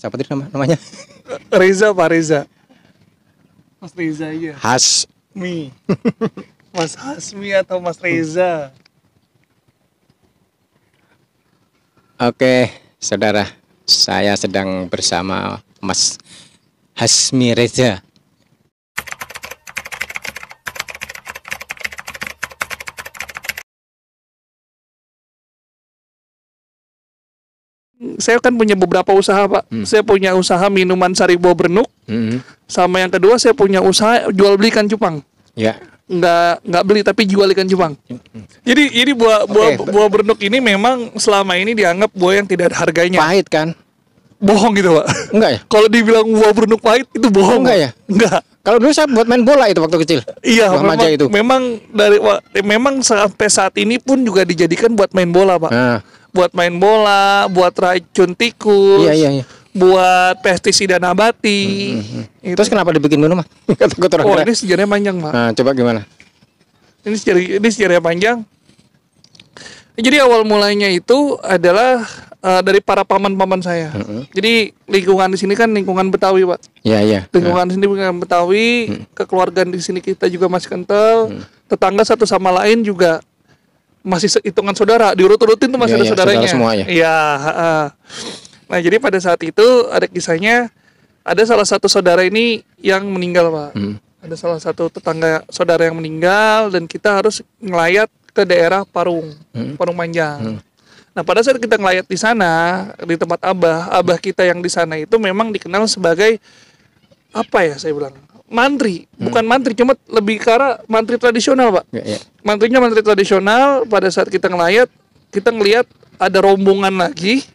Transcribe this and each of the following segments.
Siapa tadi namanya? Reza, Pak Reza. Mas Reza ya. Hasmi. Mas Hasmi atau Mas Reza. Oke, saudara, saya sedang bersama Mas Hasmi Reza. Saya kan punya beberapa usaha, Pak. Saya punya usaha minuman sari buah berenuk. Sama yang kedua saya punya usaha jual beli ikan cupang. Ya. Nggak beli tapi jual ikan cupang. Jadi buah berenuk ini memang selama ini dianggap buah yang tidak ada harganya. Pahit kan? Bohong gitu, Pak. Enggak ya? Kalau dibilang buah berenuk pahit itu bohong. Enggak ya? Enggak. Kalau dulu saya buat main bola itu waktu kecil. Iya, memang sampai saat ini pun juga dijadikan buat main bola, Pak. Nah. Buat main bola, buat racun tikus. Iya. Buat pestisida nabati. Terus kenapa dibikin minum? Ini sejarahnya panjang, Pak. Nah, coba gimana? Ini sejarahnya panjang. Jadi awal mulanya itu adalah dari para paman-paman saya. Jadi lingkungan di sini kan lingkungan Betawi, Pak. Iya. Lingkungan di sini lingkungan Betawi, kekeluargaan di sini kita juga masih kental. Tetangga satu sama lain juga masih hitungan saudara, diurut-urutin tuh masih ada saudaranya. Saudara semua ya. Iya. Nah, jadi pada saat itu ada kisahnya, ada salah satu saudara ini yang meninggal, Pak. Ada salah satu tetangga saudara yang meninggal dan kita harus ngelayat ke daerah Parung Panjang. Nah, pada saat kita ngelayat di sana, di tempat abah kita yang di sana itu memang dikenal sebagai apa ya saya bilang? Mantri, bukan mantri, cuma lebih ke arah mantri tradisional, Pak. Ya. Mantrinya mantri tradisional. Pada saat kita ngelayat, kita ngelihat ada rombongan lagi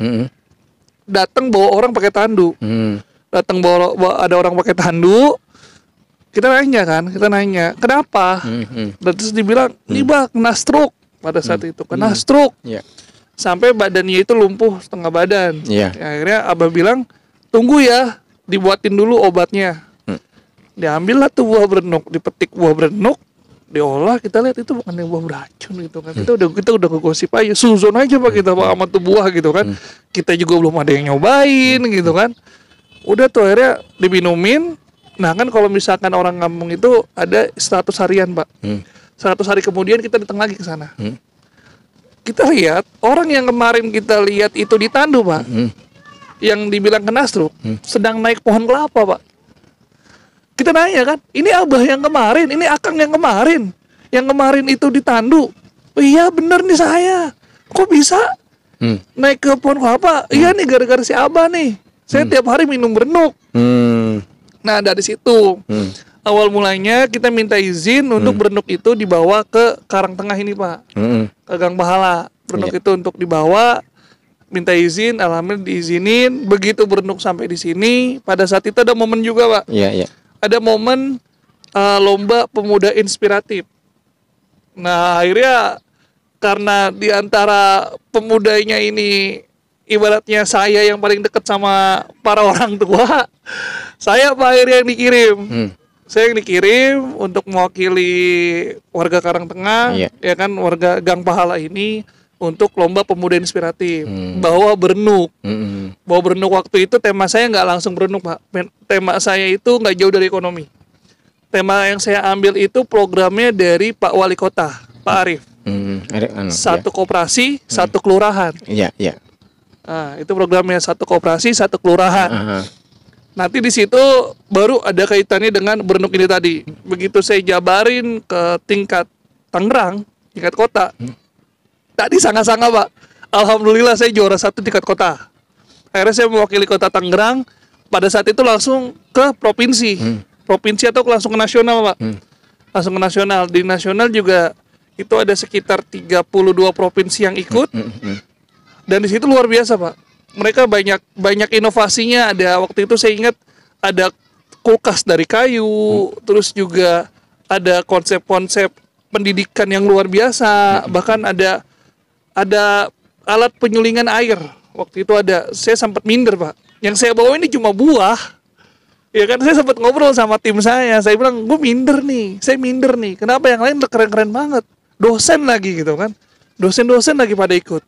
datang bawa orang pakai tandu. Datang bawa ada orang pakai tandu. Kita nanya, kenapa? Dan terus dibilang, ini Bang, kena stroke. Pada saat itu kena stroke. Sampai badannya itu lumpuh setengah badan. Akhirnya abah bilang, tunggu ya, dibuatin dulu obatnya. Diambillah tuh buah berenuk, dipetik buah berenuk, diolah, kita lihat itu bukan buah beracun gitu kan. Kita udah kegosip aja, suzon aja Pak kita Pak sama tuh buah gitu kan. Kita juga belum ada yang nyobain gitu kan. Udah tuh akhirnya diminumin. Nah kan kalau misalkan orang kampung itu ada 100 harian, Pak. 100 hari kemudian kita datang lagi ke sana. Kita lihat orang yang kemarin kita lihat itu ditandu, Pak. Yang dibilang kena stroke, sedang naik pohon kelapa, Pak. Kita nanya kan, ini abah yang kemarin, ini akang yang kemarin itu ditandu. Oh, iya bener nih saya, kok bisa naik ke pohon kelapa? Iya nih gara-gara si abah nih, saya tiap hari minum berenuk. Nah dari situ awal mulanya kita minta izin untuk berenuk itu dibawa ke Karangtengah ini, Pak, ke Gang Pahala. Berenuk itu untuk dibawa, minta izin, alhamdulillah diizinin. Begitu berenuk sampai di sini, pada saat itu ada momen juga, Pak. Iya. Ada momen lomba pemuda inspiratif. Nah akhirnya karena diantara pemudanya ini ibaratnya saya yang paling dekat sama para orang tua, saya Pak akhirnya yang dikirim. Saya yang dikirim untuk mewakili warga Karangtengah, ya kan, warga Gang Pahala ini untuk lomba pemuda inspiratif. Bawa berenuk. Bawa berenuk waktu itu tema saya nggak langsung berenuk, Pak. Tema saya itu nggak jauh dari ekonomi. Tema yang saya ambil itu programnya dari Pak Wali Kota, Pak Arief. Satu koperasi, satu kelurahan. Iya. Nah, itu programnya satu koperasi, satu kelurahan. Nanti di situ baru ada kaitannya dengan berenuk ini tadi. Begitu saya jabarin ke tingkat Tangerang, tingkat kota. Tadi sangat-sangat, Pak. Alhamdulillah saya juara 1 tingkat kota. Akhirnya saya mewakili kota Tangerang. Pada saat itu langsung ke provinsi. Provinsi atau langsung ke nasional, Pak. Langsung ke nasional. Di nasional juga itu ada sekitar 32 provinsi yang ikut. Dan di situ luar biasa, Pak. Mereka banyak inovasinya. Ada waktu itu saya ingat ada kulkas dari kayu, terus juga ada konsep-konsep pendidikan yang luar biasa. Bahkan ada alat penyulingan air. Waktu itu ada, saya sempat minder, Pak. Yang saya bawa ini cuma buah. Ya kan, saya sempat ngobrol sama tim saya. Saya bilang, saya minder nih. Kenapa yang lain keren-keren banget? Dosen lagi gitu kan. Dosen-dosen lagi pada ikut.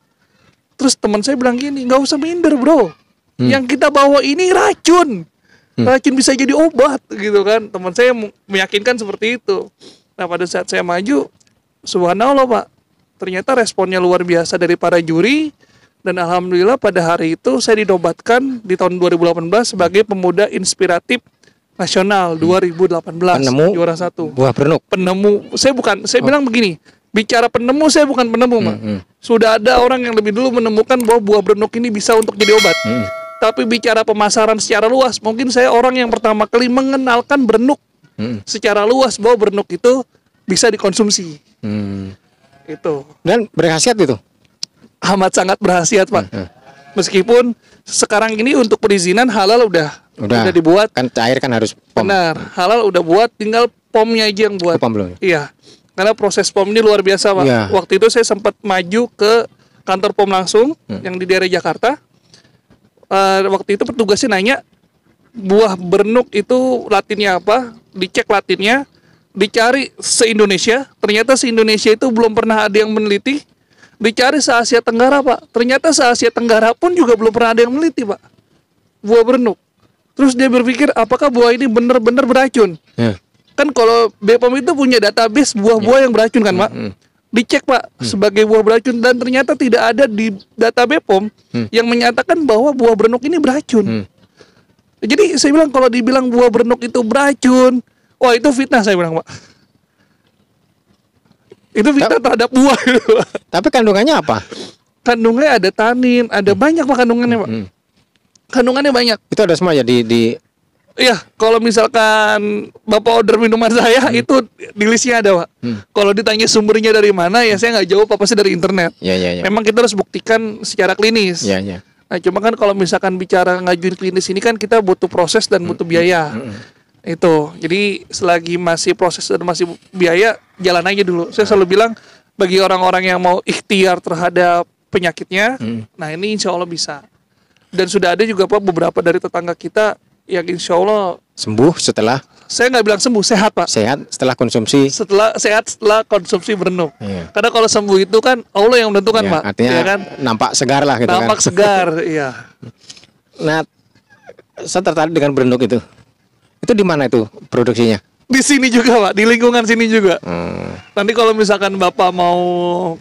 Terus teman saya bilang gini, nggak usah minder bro. Yang kita bawa ini racun. Racun bisa jadi obat gitu kan. Teman saya meyakinkan seperti itu. Nah, pada saat saya maju, subhanallah Pak, ternyata responnya luar biasa dari para juri. Dan alhamdulillah pada hari itu saya dinobatkan di tahun 2018 sebagai pemuda inspiratif nasional 2018. Penemu juara 1. buah berenuk. Penemu, saya bilang begini, bicara penemu saya bukan penemu Pak. Sudah ada orang yang lebih dulu menemukan bahwa buah berenuk ini bisa untuk jadi obat. Tapi bicara pemasaran secara luas, mungkin saya orang yang pertama kali mengenalkan berenuk secara luas bahwa berenuk itu bisa dikonsumsi. Itu. Dan berkhasiat itu. Amat sangat berkhasiat Pak. Meskipun sekarang ini untuk perizinan halal udah dibuat. Kan air kan harus pom. Benar, halal udah buat, tinggal pomnya aja yang buat. Pom belum. Iya. Karena proses pom ini luar biasa Pak. Iya. Waktu itu saya sempat maju ke kantor pom langsung yang di daerah Jakarta. Waktu itu petugasnya nanya buah berenuk itu latinnya apa, dicek latinnya, dicari se-Indonesia, ternyata se-Indonesia itu belum pernah ada yang meneliti, dicari se-Asia Tenggara Pak, ternyata se-Asia Tenggara pun juga belum pernah ada yang meneliti Pak, buah berenuk. Terus dia berpikir apakah buah ini benar-benar beracun? Kan kalau BPOM itu punya database buah-buah yang beracun kan Pak, dicek Pak sebagai buah beracun dan ternyata tidak ada di data BPOM yang menyatakan bahwa buah berenuk ini beracun. Jadi saya bilang kalau dibilang buah berenuk itu beracun, wah itu fitnah saya bilang Pak. Itu fitnah terhadap buah. Tapi kandungannya apa? Kandungannya ada tanin, ada banyak Pak kandungannya Pak. Kandungannya banyak. Itu ada semua ya di Iya, kalau misalkan Bapak order minuman saya itu di listnya ada Pak. Kalau ditanya sumbernya dari mana ya saya nggak jawab apa sih dari internet. Ya. Memang kita harus buktikan secara klinis. Ya. Nah cuma kan kalau misalkan bicara ngajuin klinis ini kan kita butuh proses dan butuh biaya. Itu. Jadi selagi masih proses dan masih biaya jalan aja dulu. Saya selalu bilang bagi orang-orang yang mau ikhtiar terhadap penyakitnya, nah ini insya Allah bisa. Dan sudah ada juga Pak beberapa dari tetangga kita yang insya Allah sembuh setelah, saya nggak bilang sembuh, sehat Pak. sehat setelah konsumsi. Setelah konsumsi berenuk. Iya. Karena kalau sembuh itu kan Allah yang menentukan Ya, Pak. artinya Ya kan? nampak segar lah gitu Nampak kan. segar, iya. Nah, saya tertarik dengan berenuk itu. Itu di mana itu produksinya? Di sini juga Pak, di lingkungan sini juga. Nanti kalau misalkan Bapak mau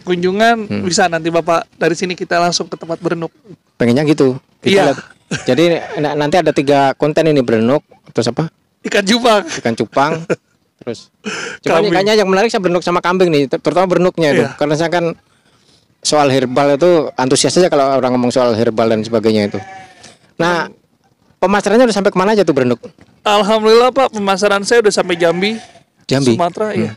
kunjungan, bisa nanti Bapak dari sini kita langsung ke tempat berenuk. Pengennya gitu. Iya. Jadi nanti ada 3 konten ini, berenuk, terus apa? Ikan cupang. Ikan cupang, terus. Cuma Kambing. kayaknya yang menarik saya berenuk sama kambing nih, terutama berenuknya itu. Iya. Karena saya kan soal herbal itu antusias saja kalau orang ngomong soal herbal dan sebagainya itu. Nah, pemasarannya udah sampai kemana aja tuh berenuk? Alhamdulillah Pak, pemasaran saya udah sampai Jambi. Sumatera, iya.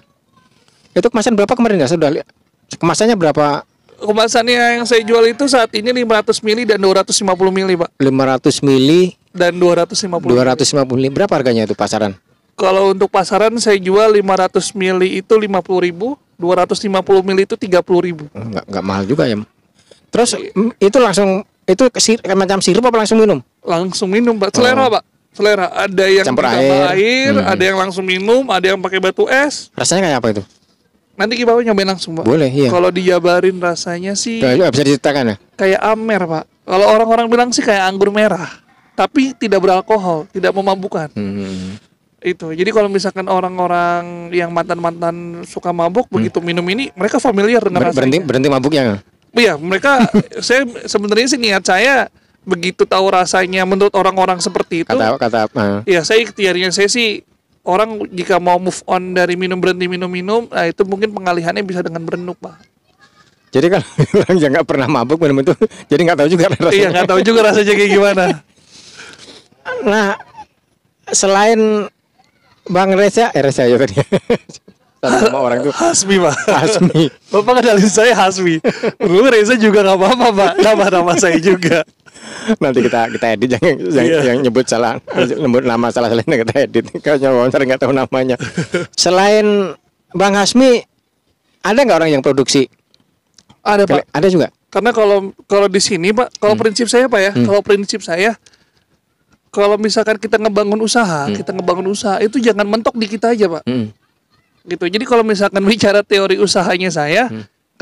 Itu kemasan berapa kemarin ya? Sudah lihat. Kemasannya berapa? Kemasannya yang saya jual itu saat ini 500 mili dan 250 mili Pak. 500 mili Dan 250 250 berapa harganya itu pasaran? Kalau untuk pasaran saya jual 500 mili itu 50.000, 250 mili itu 30.000. Enggak mahal juga ya. Terus itu langsung itu macam sirup apa langsung minum? Langsung minum Pak, selera Pak. Selera, ada yang Campur ditambah air. ada yang langsung minum, ada yang pakai batu es. Rasanya kayak apa itu? Nanti kita nyobain langsung Pak. Boleh, iya. Kalau dijabarin rasanya sih Bisa diceritakan ya? kayak amer Pak. Kalau orang-orang bilang sih kayak anggur merah, tapi tidak beralkohol, tidak memabukkan. Itu. Jadi kalau misalkan orang-orang yang mantan-mantan suka mabuk begitu minum ini, mereka familiar dengan rasanya. Berhenti mabuknya. Iya, mereka saya sebenarnya sih niat saya begitu tahu rasanya menurut orang-orang seperti itu. Kata Iya, saya ikhtiarnya saya sih orang jika mau move on dari berhenti minum, nah itu mungkin pengalihannya bisa dengan berenuk Pak. jadi kalau orang yang nggak pernah mabuk minum itu, jadi nggak tahu juga rasanya. Iya, nggak tahu juga rasanya kayak gimana. Nah, selain Bang Reza ya tadi. Sama orang itu Hasmi Pak. Hasmi. Bapak kenalin saya Hasmi. Dulu Reza juga nggak apa-apa Pak. Nama saya juga. Nanti kita edit yang nyebut salah, nyebut nama salah kita edit. Kalau wawancara nggak tahu namanya. Selain Bang Hasmi, ada nggak orang yang produksi? Ada Pak. Ada juga. Karena kalau di sini Pak, kalau prinsip saya Pak ya, kalau prinsip saya, kalau misalkan kita ngebangun usaha, itu jangan mentok di kita aja Pak. Gitu. Jadi kalau misalkan bicara teori usahanya saya,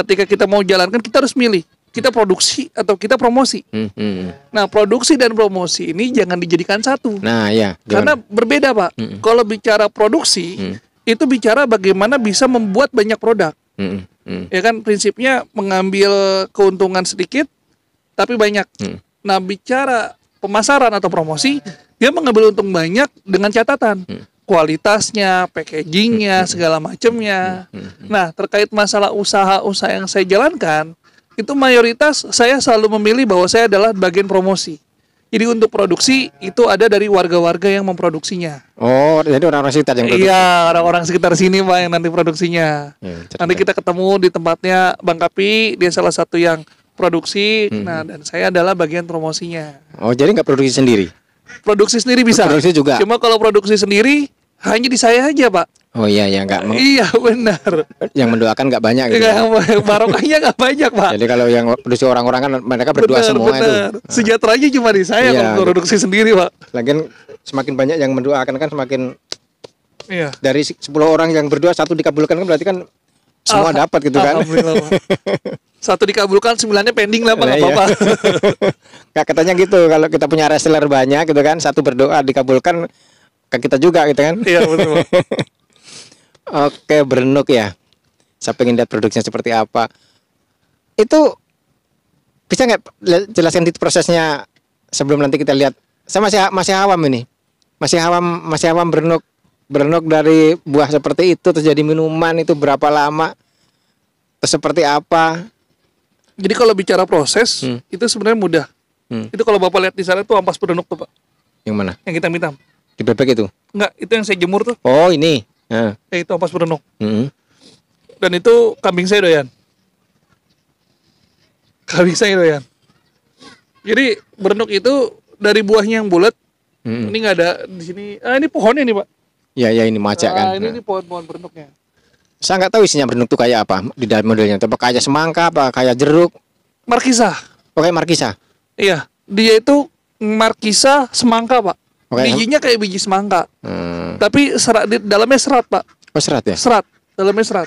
ketika kita mau jalankan kita harus milih. kita produksi atau kita promosi. Nah, produksi dan promosi ini jangan dijadikan satu. Nah, ya. Karena berbeda, Pak. Kalau bicara produksi, itu bicara bagaimana bisa membuat banyak produk. Ya kan, prinsipnya mengambil keuntungan sedikit, tapi banyak. Nah, bicara pemasaran atau promosi, dia mengambil untung banyak dengan catatan. Kualitasnya, packagingnya, segala macamnya. Nah, terkait masalah usaha-usaha yang saya jalankan, itu mayoritas saya selalu memilih bahwa saya adalah bagian promosi. Jadi untuk produksi itu ada dari warga-warga yang memproduksinya. Oh, jadi orang-orang sekitar yang produksi. Iya, orang-orang sekitar sini Pak yang nanti produksinya. Nanti kita ketemu di tempatnya Bang Kapi, dia salah satu yang produksi. Nah, dan saya adalah bagian promosinya. Oh, jadi nggak produksi sendiri? Produksi sendiri bisa. Produksi juga. Cuma kalau produksi sendiri hanya di saya aja, Pak. Oh iya, ya nggak. Iya, benar. Yang mendoakan nggak banyak gitu. Barokahnya nggak banyak, Pak. Jadi kalau yang produksi orang-orang kan mereka berdoa semua itu. Sejahteranya cuma di saya kalau produksi sendiri, Pak. Lagian semakin banyak yang mendoakan kan semakin. Iya. Dari 10 orang yang berdoa 1 dikabulkan kan berarti kan semua dapat gitu kan. Alhamdulillah, Pak. 1 dikabulkan, 9-nya pending lah, Pak. Nggak apa-apa. Kak, katanya gitu, kalau kita punya reseller banyak gitu kan, 1 berdoa dikabulkan ke kita juga gitu kan. Iya, betul. Oke, berenuk ya. Saya pengen lihat produksinya seperti apa. Itu bisa nggak jelaskan di prosesnya sebelum nanti kita lihat? Saya masih awam ini. Masih awam berenuk dari buah seperti itu terus jadi minuman itu berapa lama? Terus seperti apa? Jadi kalau bicara proses itu sebenarnya mudah. Itu kalau Bapak lihat di sana tuh ampas berenuk tuh, Pak. Yang mana? Yang hitam-hitam. Di bebek itu? Enggak, itu yang saya jemur tuh. Oh, ini. Itu ampas berenuk. Dan itu kambing saya doyan. Jadi berenuk itu dari buahnya yang bulat. Ini nggak ada di sini. Ini pohonnya nih, Pak. Ya ini maca kan. Ini pohon-pohon berenuknya. Saya nggak tahu isinya berenuk itu kayak apa di dalam modelnya. Apa kayak semangka, apa kayak jeruk? Markisa. Oke, markisa. Iya, dia itu markisa semangka, Pak. Oke. Bijinya kayak biji semangka. Tapi serat di dalamnya serat, Pak. Oh, serat ya? Serat, dalamnya serat.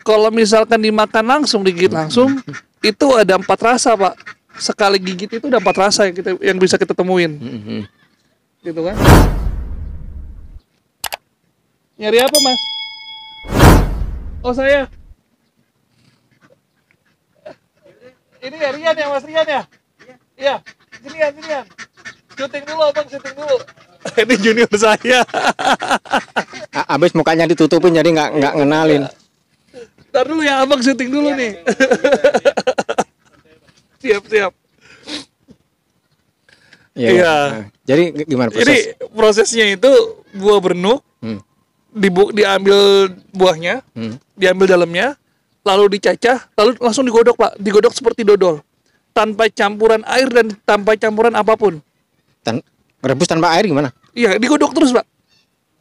Kalau misalkan dimakan langsung, digigit langsung, itu ada 4 rasa, Pak. Sekali gigit itu ada 4 rasa yang bisa kita temuin. Gitu kan? Nyari apa, Mas? Oh, saya. Ini ya Rian ya, Mas Rian ya? Iya. Sinian. Syuting dulu, Bang, syuting dulu. Ini junior saya. Abis mukanya ditutupin jadi nggak ngenalin. Ntar dulu ya, Abang syuting dulu nih. Siap. Iya. Jadi gimana proses? Jadi prosesnya itu buah berenuk, diambil buahnya, diambil dalamnya, lalu dicacah, lalu langsung digodok, Pak. Digodok seperti dodol, tanpa campuran air dan tanpa campuran apapun. Rebus tanpa air gimana? Iya, digodok terus, Pak.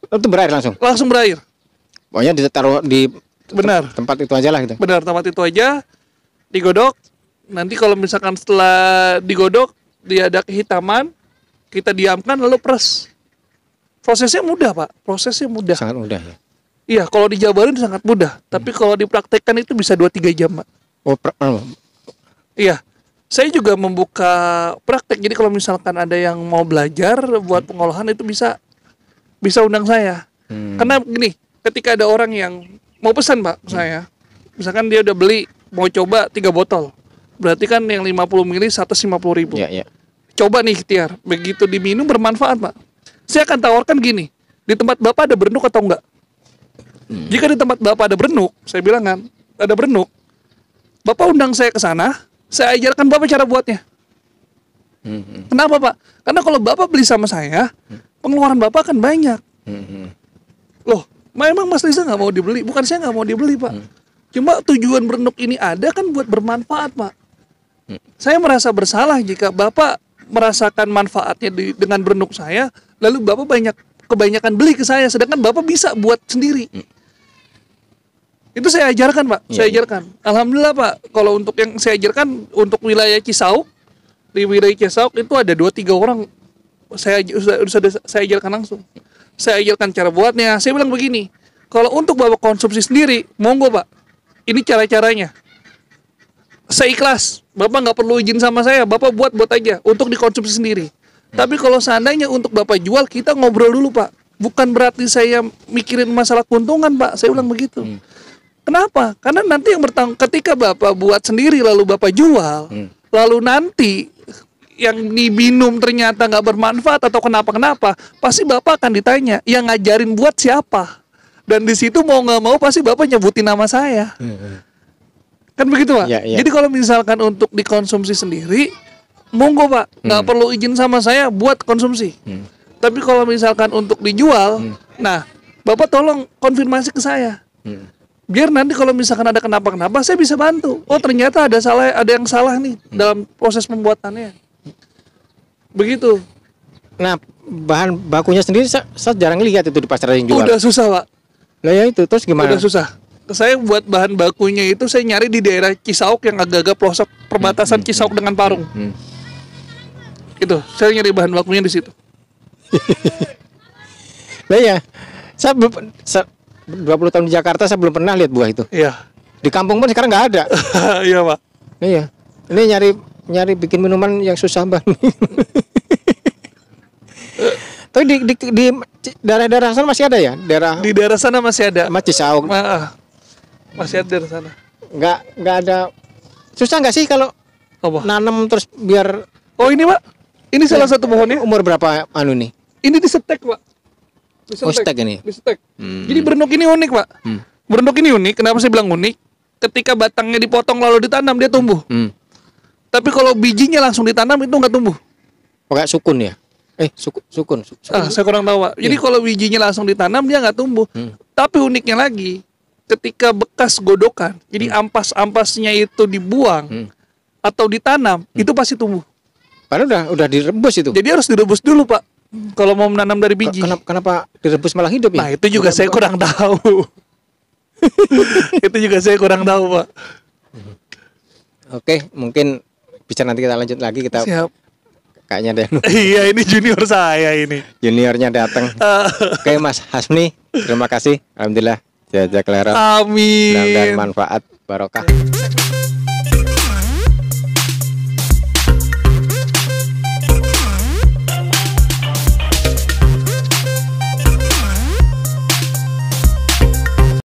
Itu berair langsung? Langsung berair. Pokoknya ditaruh di tempat itu aja lah gitu? Benar, tempat itu aja, digodok. Nanti kalau misalkan setelah digodok, dia ada kehitaman, kita diamkan lalu peres. Prosesnya mudah, Pak. Prosesnya mudah. Sangat mudah ya? Iya, kalau dijabarin sangat mudah. Tapi kalau dipraktekkan itu bisa 2-3 jam, Pak. Iya. Saya juga membuka praktek. Jadi kalau misalkan ada yang mau belajar buat pengolahan itu bisa undang saya. Karena gini, ketika ada orang yang mau pesan, Pak, ke saya. Misalkan dia udah beli, mau coba 3 botol. Berarti kan yang 50 ml 150.000. Iya. Coba nih ikhtiar. Begitu diminum bermanfaat, Pak. Saya akan tawarkan gini, di tempat Bapak ada berenuk atau enggak? Jika di tempat Bapak ada berenuk, saya bilang kan, ada berenuk. Bapak undang saya ke sana, saya ajarkan Bapak cara buatnya. Kenapa, Pak? Karena kalau Bapak beli sama saya, pengeluaran Bapak akan banyak. Loh, memang Mas Riza nggak mau dibeli? Bukan saya nggak mau dibeli, Pak. Cuma tujuan berenuk ini ada kan buat bermanfaat, Pak. Saya merasa bersalah jika Bapak merasakan manfaatnya dengan berenuk saya, lalu Bapak kebanyakan beli ke saya, sedangkan Bapak bisa buat sendiri. Itu saya ajarkan, Pak. Saya ajarkan. Alhamdulillah, Pak. Kalau untuk yang saya ajarkan untuk wilayah Cisauk, di wilayah Cisauk itu ada 2-3 orang saya ajarkan langsung. Saya ajarkan cara buatnya. Saya bilang begini, kalau untuk Bapak konsumsi sendiri, monggo, Pak. Ini cara-caranya. saya ikhlas, Bapak nggak perlu izin sama saya, Bapak buat aja untuk dikonsumsi sendiri. Tapi kalau seandainya untuk Bapak jual, kita ngobrol dulu Pak. Bukan berarti saya mikirin masalah keuntungan Pak, saya ulang begitu. Kenapa? Karena nanti yang ketika Bapak buat sendiri lalu Bapak jual, lalu nanti yang diminum ternyata nggak bermanfaat atau kenapa-kenapa, pasti Bapak akan ditanya, yang ngajarin buat siapa? Dan di situ mau nggak mau pasti Bapak nyebutin nama saya. Kan begitu Pak? Ya, ya. Jadi kalau misalkan untuk dikonsumsi sendiri, monggo Pak, nggak perlu izin sama saya buat konsumsi. Tapi kalau misalkan untuk dijual, nah Bapak tolong konfirmasi ke saya. Biar nanti kalau misalkan ada kenapa-kenapa, saya bisa bantu. Oh ternyata ada yang salah nih dalam proses pembuatannya. Begitu. Nah, bahan bakunya sendiri saya jarang lihat itu di pasar yang jual. Udah susah Pak. Lah ya itu, terus gimana? Udah susah. Saya buat bahan bakunya itu saya nyari di daerah Cisauk yang agak-agak pelosok perbatasan Cisauk dengan Parung. Itu, saya nyari bahan bakunya di situ. Lah ya, saya 20 tahun di Jakarta saya belum pernah lihat buah itu. Iya. Di kampung pun sekarang nggak ada. Iya Pak. Iya. Ini nyari bikin minuman yang susah banget. Tapi di daerah-daerah sana masih ada ya? Di daerah sana masih ada. Masih Cisauk. Masih ada di sana. Nggak ada. Susah nggak sih kalau Apa? nanam terus biar? Oh ini Pak. Ini salah satu pohonnya. Umur berapa nih? Ini disetek Pak. Oh, stek ini. Disetek. Jadi berenuk ini unik Pak. Berenuk ini unik. Kenapa saya bilang unik? Ketika batangnya dipotong lalu ditanam dia tumbuh. Tapi kalau bijinya langsung ditanam itu nggak tumbuh. Pakai sukun ya? Sukun. Saya kurang tahu Pak. Jadi kalau bijinya langsung ditanam dia nggak tumbuh. Tapi uniknya lagi, ketika bekas godokan, jadi ampas-ampasnya itu dibuang atau ditanam, itu pasti tumbuh. Padahal udah direbus itu. Jadi harus direbus dulu Pak. Kalau mau menanam dari biji. Kenapa direbus malah hidup ya? Nah itu juga saya kurang tahu. Itu juga saya kurang tahu Pak. Oke, mungkin bisa nanti kita lanjut lagi kita. Siap. Kayaknya deh. Iya ini junior saya ini. Juniornya datang. Oke Mas Hasmi, terima kasih. Alhamdulillah. Jazakallahu khairan. Amin. Mudah-mudahan manfaat barokah.